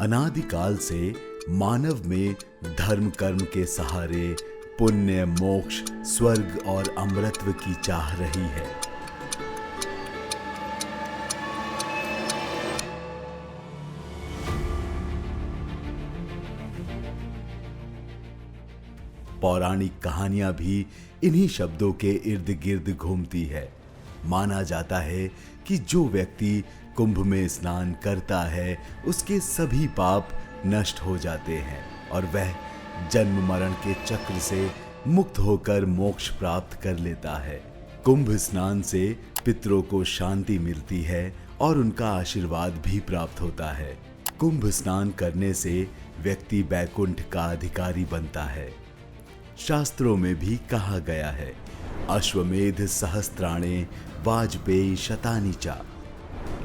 अनादिकाल से मानव में धर्म कर्म के सहारे पुण्य, मोक्ष, स्वर्ग और अमरत्व की चाह रही है। पौराणिक कहानियां भी इन्हीं शब्दों के इर्द गिर्द घूमती है। माना जाता है कि जो व्यक्ति कुंभ में स्नान करता है उसके सभी पाप नष्ट हो जाते हैं और वह जन्म मरण के चक्र से मुक्त होकर मोक्ष प्राप्त कर लेता है। कुंभ स्नान से पितरों को शांति मिलती है और उनका आशीर्वाद भी प्राप्त होता है। कुंभ स्नान करने से व्यक्ति बैकुंठ का अधिकारी बनता है। शास्त्रों में भी कहा गया है, अश्वमेध सहस्त्राणे वाजपेयी शतानि च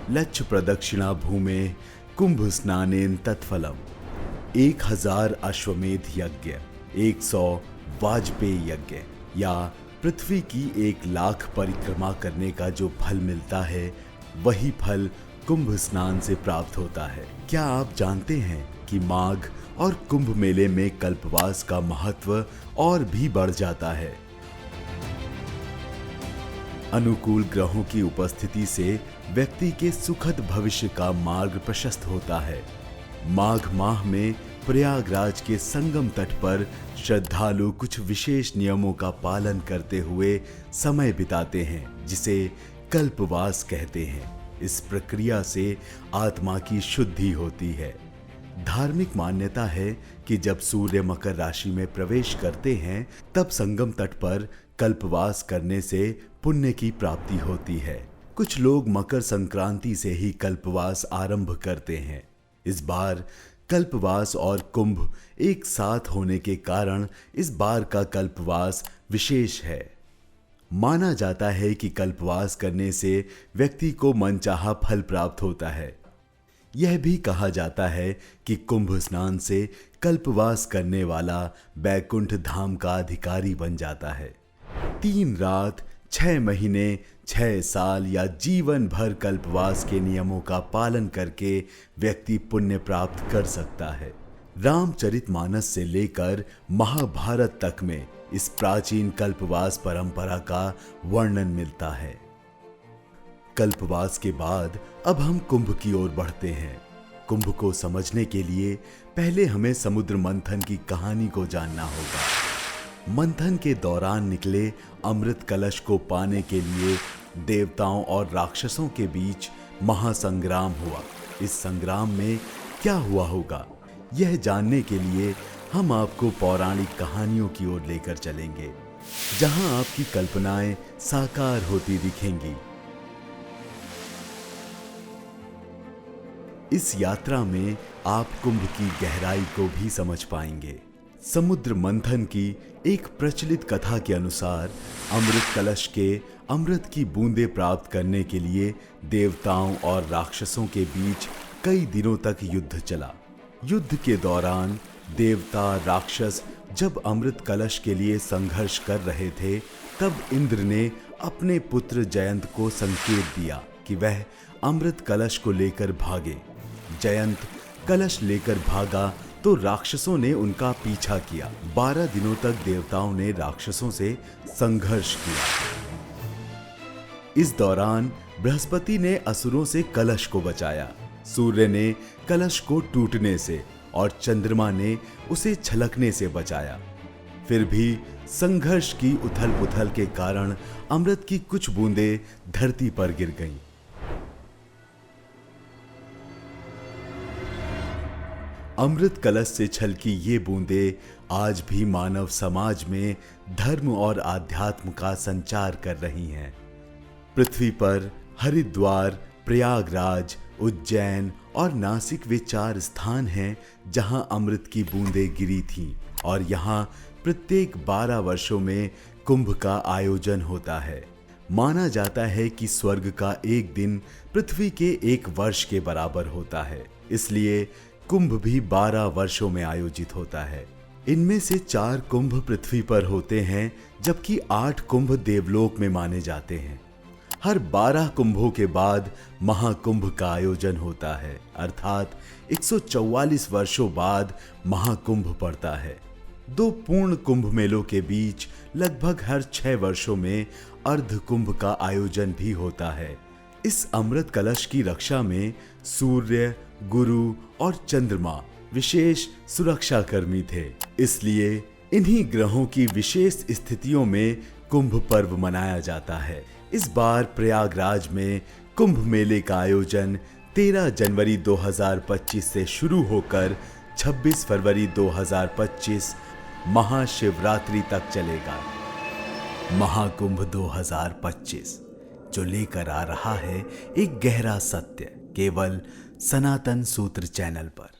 लक्ष प्रदक्षिणा भूमे कुंभ स्नानेन तत्फलम। 1000 अश्वमेध यज्ञ, 100 वाजपेयी यज्ञ या पृथ्वी की 1,00,000 परिक्रमा करने का जो फल मिलता है वही फल कुंभ स्नान से प्राप्त होता है। क्या आप जानते हैं कि माघ और कुंभ मेले में कल्पवास का महत्व और भी बढ़ जाता है। अनुकूल ग्रहों की उपस्थिति से व्यक्ति के सुखद भविष्य का मार्ग प्रशस्त होता है। माघ माह में प्रयागराज के संगम तट पर श्रद्धालु कुछ विशेष नियमों का पालन करते हुए समय बिताते हैं, जिसे कल्पवास कहते हैं। इस प्रक्रिया से आत्मा की शुद्धि होती है। धार्मिक मान्यता है कि जब सूर्य मकर राशि में प्रवेश करते हैं तब संगम तट पर कल्पवास करने से पुण्य की प्राप्ति होती है। कुछ लोग मकर संक्रांति से ही कल्पवास आरंभ करते हैं। इस बार कल्पवास और कुंभ एक साथ होने के कारण इस बार का कल्पवास विशेष है। माना जाता है कि कल्पवास करने से व्यक्ति को मनचाहा फल प्राप्त होता है। यह भी कहा जाता है कि कुंभ स्नान से कल्पवास करने वाला बैकुंठ धाम का अधिकारी बन जाता है। 3 रात, 6 महीने, 6 साल या जीवन भर कल्पवास के नियमों का पालन करके व्यक्ति पुण्य प्राप्त कर सकता है। रामचरितमानस से लेकर महाभारत तक में इस प्राचीन कल्पवास परंपरा का वर्णन मिलता है। कल्पवास के बाद अब हम कुंभ की ओर बढ़ते हैं। कुंभ को समझने के लिए पहले हमें समुद्र मंथन की कहानी को जानना होगा। मंथन के दौरान निकले अमृत कलश को पाने के लिए देवताओं और राक्षसों के बीच महासंग्राम हुआ। इस संग्राम में क्या हुआ होगा, यह जानने के लिए हम आपको पौराणिक कहानियों की ओर लेकर चलेंगे, जहां आपकी कल्पनाएं साकार होती दिखेंगी। इस यात्रा में आप कुंभ की गहराई को भी समझ पाएंगे। समुद्र मंथन की एक प्रचलित कथा के अनुसार अमृत कलश के अमृत की बूंदें प्राप्त करने के लिए देवताओं और राक्षसों के बीच कई दिनों तक युद्ध चला। युद्ध के दौरान देवता राक्षस जब अमृत कलश के लिए संघर्ष कर रहे थे, तब इंद्र ने अपने पुत्र जयंत को संकेत दिया कि वह अमृत कलश को लेकर भागे। जयंत कलश लेकर भागा तो राक्षसों ने उनका पीछा किया। 12 दिनों तक देवताओं ने राक्षसों से संघर्ष किया। इस दौरान बृहस्पति ने असुरों से कलश को बचाया, सूर्य ने कलश को टूटने से और चंद्रमा ने उसे छलकने से बचाया। फिर भी संघर्ष की उथल पुथल के कारण अमृत की कुछ बूंदें धरती पर गिर गईं। अमृत कलश से छलकी ये बूंदें आज भी मानव समाज में धर्म और आध्यात्म का संचार कर रही हैं। पृथ्वी पर हरिद्वार, प्रयागराज, उज्जैन और नासिक वे 4 स्थान हैं जहां अमृत की बूंदें गिरी थीं और यहां प्रत्येक 12 वर्षों में कुंभ का आयोजन होता है। माना जाता है कि स्वर्ग का एक दिन पृथ्वी के 1 वर्ष के बराबर होता है, इसलिए कुंभ भी 12 वर्षों में आयोजित होता है। इनमें से 4 कुंभ पृथ्वी पर होते हैं, जबकि 8 कुंभ देवलोक में माने जाते हैं। हर 12 कुंभों के बाद महाकुंभ का आयोजन होता है, अर्थात 144 वर्षों बाद महाकुंभ पड़ता है। 2 पूर्ण कुंभ मेलों के बीच लगभग हर 6 वर्षों में अर्ध कुंभ का आयोजन भी होता है। इस अमृत कलश की रक्षा में सूर्य, गुरु और चंद्रमा विशेष सुरक्षा कर्मी थे, इसलिए इन्हीं ग्रहों की विशेष स्थितियों में कुंभ पर्व मनाया जाता है। इस बार प्रयागराज में कुंभ मेले का आयोजन 13 जनवरी 2025 से शुरू होकर 26 फरवरी 2025 महाशिवरात्रि तक चलेगा। महाकुंभ 2025 जो लेकर आ रहा है एक गहरा सत्य, केवल सनातन सूत्र चैनल पर।